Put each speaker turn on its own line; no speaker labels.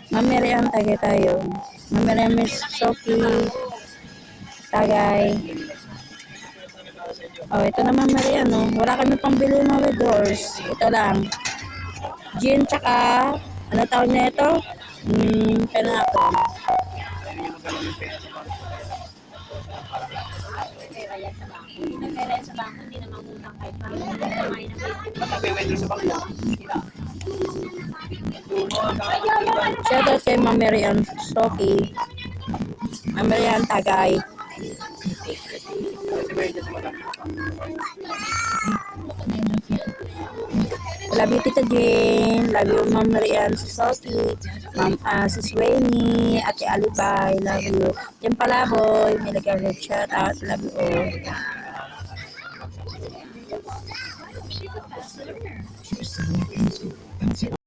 Mamirian tagay tayo. Mamirian Miss Sophie. Tagay. Oh, ito naman Marian, no? Wala kami pambili ng Red Doors. Ito lang. Gin, tsaka, ano tawag na ito? Pineapple. Shoutout kay Mamirian Sophie. Mamirian Tagay. Love you, Tita Jane. Love you, Ma'am Marian, si Sophie, si Sweeney, Ate Alibay. Love you. Yan pala, boy. May nag-alert shout out. Love you all.